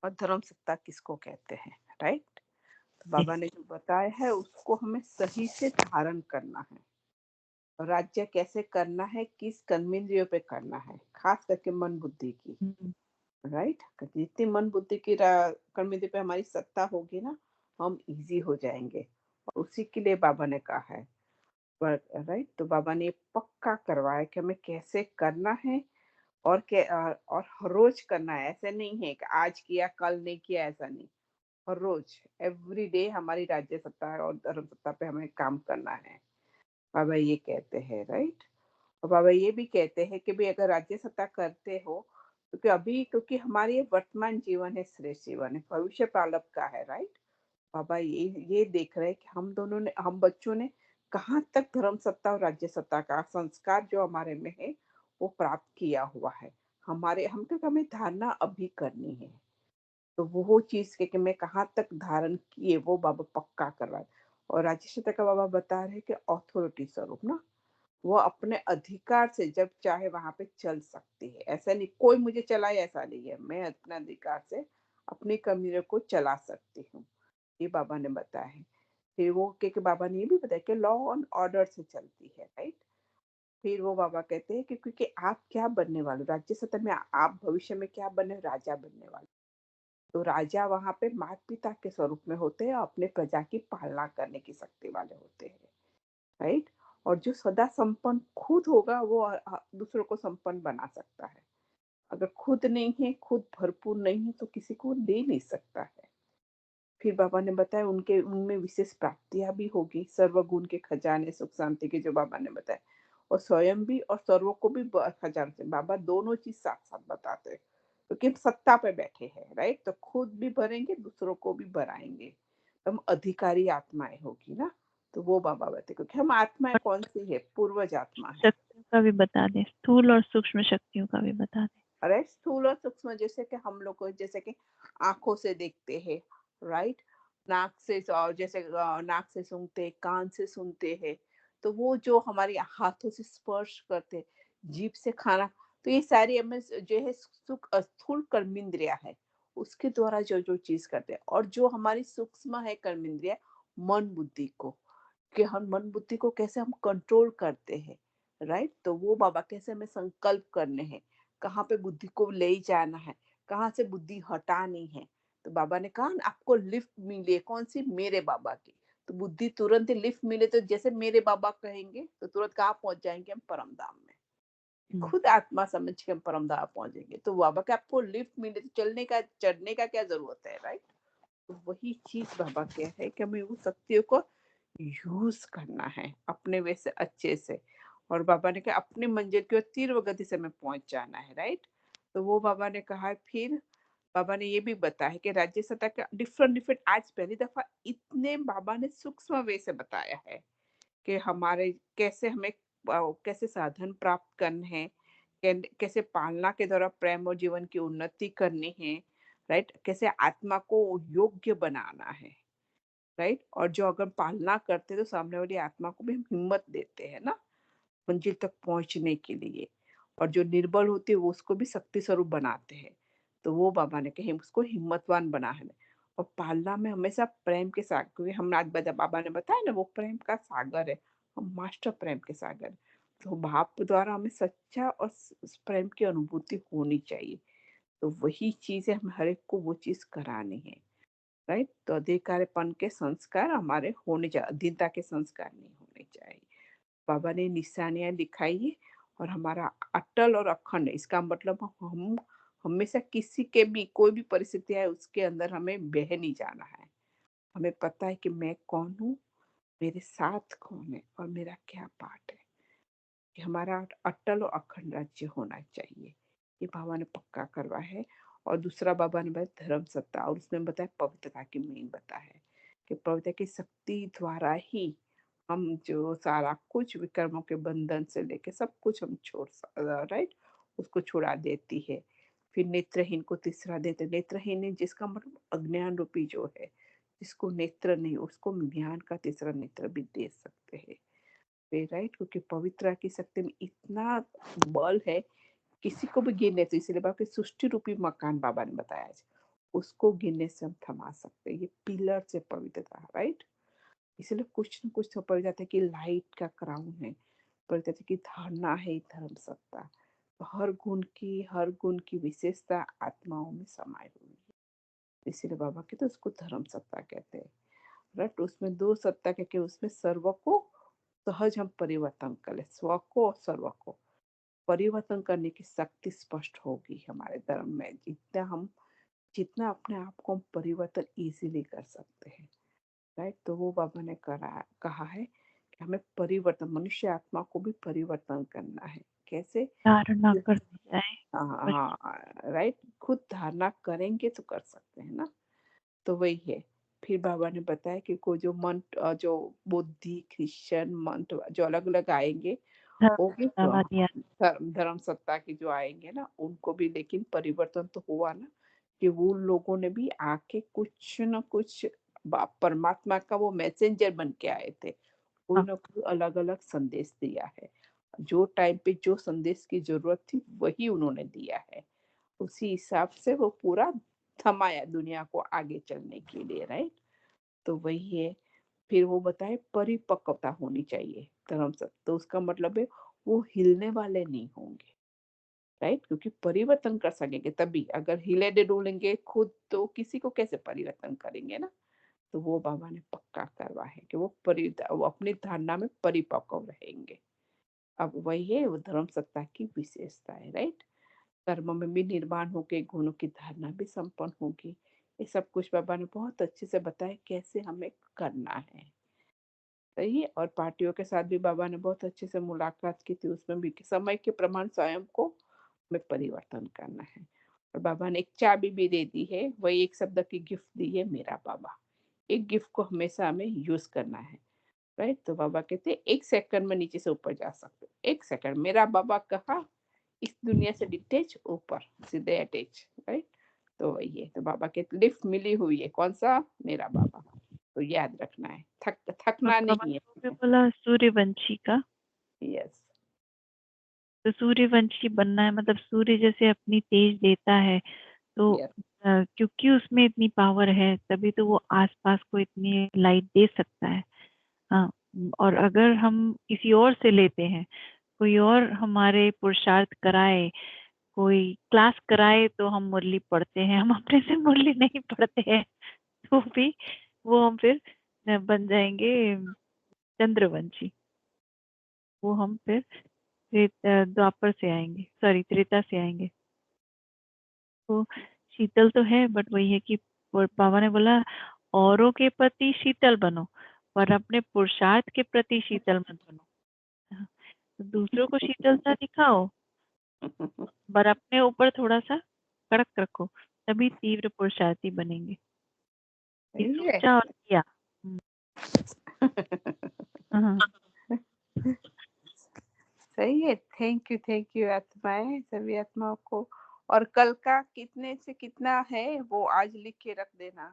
और धर्म सत्ता किसको कहते हैं, राइट? तो जी। बाबा ने जो बताया है उसको हमें सही से धारण करना है। और राज्य कैसे करना है, किस कर्मेंद्रियों पे करना है, खास करके मन बुद्धि की, हुँ, राइट? जितनी मन बुद्धि की कर्मेंद्रिय पे हमारी सत्ता होगी ना, हम इजी हो जाएंगे। और उसी के लिए बाबा ने कहा है, राइट? तो बाबा ने ये पक्का करवाया कि हमें कैसे करना है। और हर रोज करना है, ऐसे नहीं है कि आज किया कल नहीं किया, ऐसा नहीं। हर रोज, एवरी डे हमारी राज्य सत्ता और धर्म सत्ता पे हमें काम करना है, बाबा ये कहते हैं, राइट? और बाबा ये भी कहते हैं कि भाई अगर राज्य सत्ता करते हो, क्योंकि अभी, क्योंकि हमारी ये वर्तमान जीवन है, श्रेष्ठ जीवन है, भविष्य प्रारब्ध का है, राइट? बाबा ये देख रहे हैं कि हम बच्चों ने कहाँ तक धर्म सत्ता और राज्य सत्ता का संस्कार जो हमारे में है वो प्राप्त किया हुआ है। हमारे हम तक हमें धारणा अभी करनी है। तो वो चीज के मैं कहाँ तक धारण किए वो बाबा पक्का करवा। और राज्य सत्ता का बाबा बता रहे हैं कि ऑथोरिटी स्वरूप ना, वो अपने अधिकार से जब चाहे वहां पे चल सकती है। ऐसा नहीं कोई मुझे चलाए, ऐसा नहीं है, मैं अपने अधिकार से अपनी कमियों को चला सकती हूँ, ये बाबा ने बताया है। फिर वो के बाबा ने ये भी बताया कि लॉ एंड ऑर्डर से चलती है, राइट? फिर वो बाबा कहते हैं कि क्योंकि आप क्या बनने वाले हो, राज्य सत्ता में आप भविष्य में क्या बनने, राजा बनने वाले। तो राजा वहां पे माता पिता के स्वरूप में होते हैं, अपने प्रजा की पालना करने की शक्ति वाले होते हैं, राइट? और जो सदा संपन्न खुद होगा वो दूसरों को संपन्न बना सकता है। अगर खुद नहीं है, खुद भरपूर नहीं है, तो किसी को दे नहीं सकता है। फिर बाबा ने बताया उनके उनमें विशेष प्राप्तियां भी होगी, सर्वगुण के खजाने सुख शांति के, जो बाबा ने बताया। और स्वयं भी और सर्वों को भी खजाने से बाबा दोनों चीज साथ साथ बताते हैं, क्योंकि सत्ता पे बैठे हैं, राइट? तो खुद भी भरेंगे, दूसरों को भी भराएंगे। हम अधिकारी आत्माएं होगी ना। तो वो बाबा बताते, क्योंकि हम आत्माएं और कौन सी है, पूर्वज आत्मा है। शक्तियों का भी बता दें, स्थूल और सूक्ष्म शक्तियों का भी बता दें। अरे स्थूल और सूक्ष्म, जैसे कि हम लोग को, जैसे कि आंखों से देखते हैं, राइट? नाक से, और जैसे नाक से सूंघते हैं, कान से सुनते हैं। तो वो जो हमारे हाथों से स्पर्श करते, जीभ से खाना, तो ये सारी हमें जो है सुख स्थूल कर्मेंद्रिया है, उसके द्वारा जो जो चीज करते हैं। और जो हमारी सूक्ष्म है कर्मेंद्रिया, मन बुद्धि को, कि हम मन बुद्धि को कैसे हम कंट्रोल करते हैं, राइट? तो वो बाबा कैसे हमें संकल्प करने हैं, कहाँ पे बुद्धि को ले जाना है, कहाँ से बुद्धि हटानी है। तो बाबा ने कहा ना, आपको लिफ्ट मिले, कौन सी, मेरे बाबा की। तो बुद्धि तुरंत ही लिफ्ट मिले तो जैसे मेरे बाबा कहेंगे तो तुरंत कहाँ पहुंच जाएंगे, हम परम धाम में। हुँ। खुद आत्मा समझ के हम परम धाम पहुंचेंगे। तो बाबा के आपको लिफ्ट मिले तो चलने का, चढ़ने का क्या जरूरत है, राइट? तो वही चीज बाबा कह रहे हैं कि हमें वो शक्तियों को यूज करना है अपने वे से, अच्छे से। और बाबा ने कहा अपनी मंजिल की ओर तीव्र गति से हमें पहुंच जाना है, राइट? तो वो बाबा ने कहा है। फिर बाबा ने ये भी बताया कि राज्य सत्ता का डिफरेंट डिफरेंट, आज पहली दफा इतने बाबा ने सूक्ष्म वे से बताया है कि हमारे कैसे हमें कैसे साधन प्राप्त करने हैं, कैसे पालना के द्वारा प्रेम और जीवन की उन्नति करनी है, राइट? कैसे आत्मा को योग्य बनाना है, राइट? और जो अगर पालना करते तो सामने वाली आत्मा को भी हम हिम्मत देते हैं ना, मंजिल तक पहुंचने के लिए। और जो निर्बल होती है वो उसको भी शक्ति स्वरूप बनाते हैं। तो वो बाबा ने कहे उसको हिम्मतवान बना है। और पालना में हमेशा प्रेम के साथ, क्योंकि हम आज बाबा ने बताया ना, वो प्रेम का सागर है, हम मास्टर प्रेम के सागर। तो भाव द्वारा हमें सच्चा और प्रेम की अनुभूति होनी चाहिए। तो वही चीज है, हम हर एक को वो चीज करानी है, राइट? तो अधिकारपन के संस्कार हमारे होने चाहिए, अधीनता के संस्कार नहीं होने चाहिए। बाबा ने निशानियां दिखाई है। और हमारा अटल और अखंड, इसका मतलब हम हमेशा किसी के भी कोई भी परिस्थिति है उसके अंदर हमें बह नहीं जाना है। हमें पता है कि मैं कौन हूँ, मेरे साथ कौन है और मेरा क्या पार्ट है। कि हमारा अटल और अखंड राज्य होना चाहिए, ये बाबा ने पक्का करवा है। और दूसरा बाबा ने बताया धर्म सत्ता, और उसमें बताया पवित्रता की मेन बताया है कि पवित्रता की शक्ति द्वारा ही हम जो सारा कुछ विकर्मों के बंधन से लेके सब कुछ हम राइट, उसको छुड़ा देती है। फिर नेत्रहीन को तीसरा देते, नेत्रहीन जिसका मतलब अज्ञान रूपी जो है, जिसको नेत्र नहीं उसको ज्ञान का तीसरा नेत्र भी दे सकते हैं, राइट? क्योंकि पवित्र की शक्ति में इतना बल है, किसी को भी गिरने, तो इसीलिए बाबा के सृष्टि रूपी मकान बाबा ने बताया है। उसको गिनने से हम थमा सकते हैं। ये पिलर से पवित्रता, राइट? इसलिए कुछ न कुछ तो पवित्रता की लाइट का क्राउन है, पवित्रता की धारणा है धर्म सत्ता। तो हर गुण की विशेषता आत्माओं में समाई हुई है। इसीलिए बाबा कहते उसको धर्म सत्ता कहते हैं, राइट? उसमें दो सत्ता कहते, उसमें सर्व को सहज हम परिवर्तन कर ले, स्व को और सर्व को परिवर्तन करने की शक्ति स्पष्ट होगी हमारे धर्म में। जितना अपने आप को हम परिवर्तन इजीली कर सकते हैं, राइट? तो वो बाबा ने कहा है कि हमें परिवर्तन, मनुष्य आत्मा को भी परिवर्तन करना है। कैसे? धारणा करनी चाहिए। हाँ, राइट। खुद धारणा करेंगे तो कर सकते हैं ना। तो वही है। फिर बाबा ने बताया कि को जो जो बुद्धि क्रिश्चियन मंत्र जो अलग अलग आएंगे, वो भी धर्मवादी धर्म सत्ता के जो आएंगे ना, उनको भी लेकिन परिवर्तन तो हुआ ना, कि वो लोगों ने भी आके कुछ न कुछ परमात्मा का वो मैसेंजर बन के आए थे। कोई ना कोई अलग अलग संदेश दिया है। जो टाइम पे जो संदेश की जरूरत थी वही उन्होंने दिया है। उसी हिसाब से वो पूरा थमाया दुनिया को आगे चलने के लिए, राइट? तो वही है। फिर वो बताए परिपक्वता होनी चाहिए धर्म सत्य, तो उसका मतलब है वो हिलने वाले नहीं होंगे, राइट? क्योंकि परिवर्तन कर सकेंगे तभी, अगर हिले डुलेंगे खुद तो किसी को कैसे परिवर्तन करेंगे ना। तो वो बाबा ने पक्का करवा है कि वो अपनी धारणा में परिपक्व रहेंगे। अब वही है वो धर्म सत्ता की विशेषता है, राइट? कर्म में भी निर्माण होके गुणों की धारणा भी संपन्न होगी। ये सब कुछ बाबा ने बहुत अच्छे से बताया कैसे हमें करना है। सही है। और पार्टियों के साथ भी बाबा ने बहुत अच्छे से मुलाकात की थी, उसमें भी कि समय के प्रमाण स्वयं को हमें परिवर्तन करना है। और बाबा ने एक चाबी भी दे दी है, वही एक शब्द की गिफ्ट दी है, मेरा बाबा। एक गिफ्ट को हमेशा हमें यूज करना है, राइट? तो बाबा कहते हैं 1 सेकंड में नीचे से ऊपर जा सकते हो। 1 सेकंड मेरा बाबा कहा, इस दुनिया से डिटैच, ऊपर सीधे अटैच, राइट? तो वही है। तो बाबा के लिफ्ट मिली हुई है, कौन-सा? मेरा बाबा। तो याद रखना है, थकना बाबा नहीं है ने भी हमें। बोला सूर्यवंशी का। यस। तो सूर्यवंशी बनना है मतलब सूर्य जैसे अपनी तेज देता है, तो यस। क्योंकि उसमें इतनी पावर है तभी तो वो आसपास को इतनी लाइट दे सकता है। हाँ, और अगर हम किसी और से लेते हैं, कोई और हमारे पुरुषार्थ कराए, कोई क्लास कराए तो हम मुरली पढ़ते हैं, हम अपने से मुरली नहीं पढ़ते हैं तो भी वो हम फिर बन जाएंगे चंद्रवंशी। वो हम फिर द्वापर से आएंगे, सॉरी त्रेता से आएंगे। तो शीतल तो है, बट वही है कि बाबा ने बोला औरों के प्रति शीतल बनो पर अपने पुरुषार्थ के प्रति शीतल मत बनो। हाँ, तो दूसरों को शीतलता दिखाओ पर अपने ऊपर थोड़ा सा कड़क रखो, तभी तीव्र पुरुषार्थी बनेंगे। ये सही है। सोचा और किया। हाँ, सही है। थैंक यू आत्माएं, सभी आत्माओं को। और कल का कितने से कितना है वो आज लिख के रख देना।